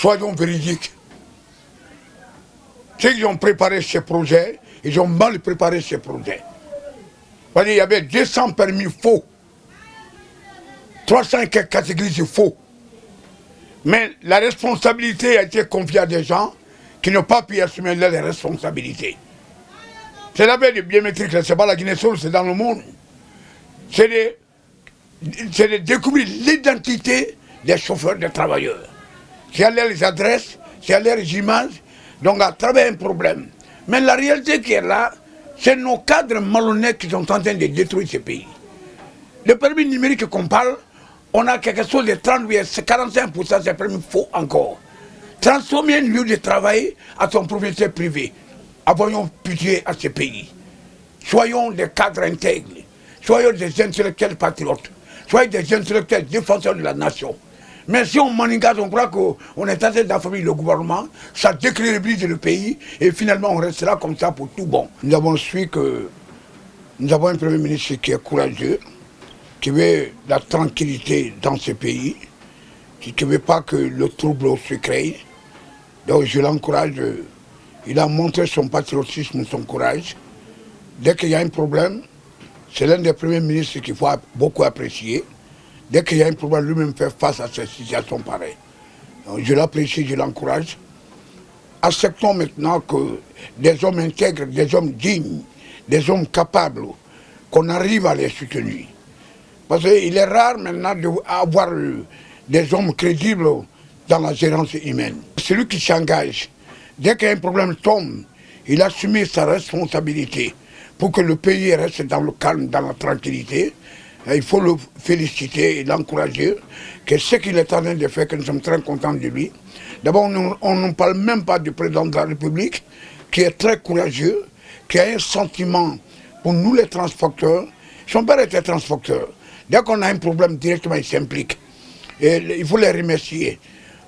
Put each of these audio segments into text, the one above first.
soyons véridiques. Ceux qui ont préparé ces projets, ils ont mal préparé ces projets. Il y avait 200 permis faux, 300 catégories faux. Mais la responsabilité a été confiée à des gens qui n'ont pas pu assumer les responsabilités. C'est la veille de biométrique, ce n'est pas la Guinée seule, c'est dans le monde. C'est de découvrir l'identité des chauffeurs, des travailleurs. C'est à les adresses, c'est à les images, donc à travers un problème. Mais la réalité qui est là, c'est nos cadres malhonnêtes qui sont en train de détruire ce pays. Le permis numérique qu'on parle, on a quelque chose de 45%, c'est permis faux encore. Transformer un lieu de travail à son propriétaire privé. Envoyons pitié à ce pays. Soyons des cadres intègres. Soyons des intellectuels patriotes. Soyons des intellectuels défenseurs de la nation. Mais si on manigate, on croit qu'on est en train d'affamer le gouvernement, ça décrédibilise le pays et finalement on restera comme ça pour tout bon. Nous avons su que nous avons un Premier ministre qui est courageux, qui veut la tranquillité dans ce pays, qui ne veut pas que le trouble se crée. Donc je l'encourage, il a montré son patriotisme, son courage. Dès qu'il y a un problème, c'est l'un des premiers ministres qu'il faut beaucoup apprécier. Dès qu'il y a un problème, lui-même fait face à cette situation pareille. Donc, je l'apprécie, je l'encourage. Acceptons maintenant que des hommes intègres, des hommes dignes, des hommes capables, qu'on arrive à les soutenir. Parce qu'il est rare maintenant d'avoir des hommes crédibles dans la gérance humaine. Celui qui s'engage, dès qu'un problème tombe, il assume sa responsabilité pour que le pays reste dans le calme, dans la tranquillité. Il faut le féliciter et l'encourager, que ce qu'il est en train de faire, que nous sommes très contents de lui. D'abord, on ne parle même pas du président de la République, qui est très courageux, qui a un sentiment pour nous les transporteurs. Son père était transporteur. Dès qu'on a un problème, directement, il s'implique. Et il faut les remercier.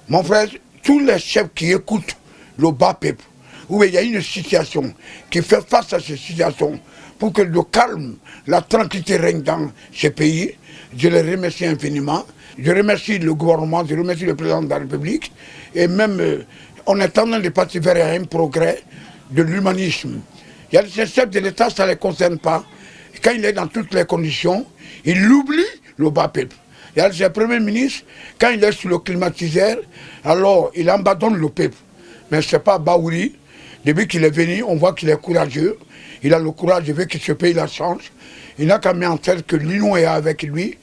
Mon frère, tous les chefs qui écoutent le bas peuple, où il y a une situation qui fait face à cette situation, pour que le calme, la tranquillité règne dans ce pays, je les remercie infiniment. Je remercie le gouvernement, je remercie le président de la République. Et même, on est en train de partir vers un progrès de l'humanisme. Il y a des chefs de l'État, ça ne les concerne pas. Quand il est dans toutes les conditions, il oublie le bas peuple. Il y a le Premier ministre, quand il est sur le climatiseur, alors il abandonne le peuple. Mais ce n'est pas Baouri. Depuis qu'il est venu, on voit qu'il est courageux. Il a le courage de voir que ce pays la change. Il n'a qu'à mettre en tête que l'union est avec lui.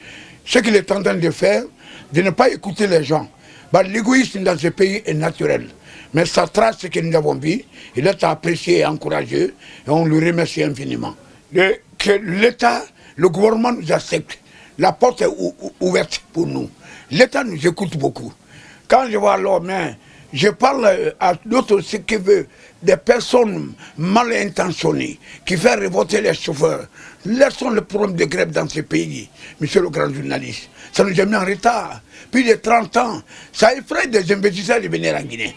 Ce qu'il est en train de faire, de ne pas écouter les gens. Bah, l'égoïsme dans ce pays est naturel. Mais ça trace ce que nous avons vu. Il est apprécié et encouragé. Et on le remercie infiniment. Que l'État, le gouvernement nous accepte. La porte est ouverte pour nous. L'État nous écoute beaucoup. Quand je vois alors, mais je parle à d'autres, ce qui veut, des personnes mal intentionnées, qui font révolter les chauffeurs. Laissons le problème de grève dans ce pays, monsieur le grand journaliste. Ça nous a mis en retard. Plus de 30 ans, ça effraie des investisseurs de venir en Guinée.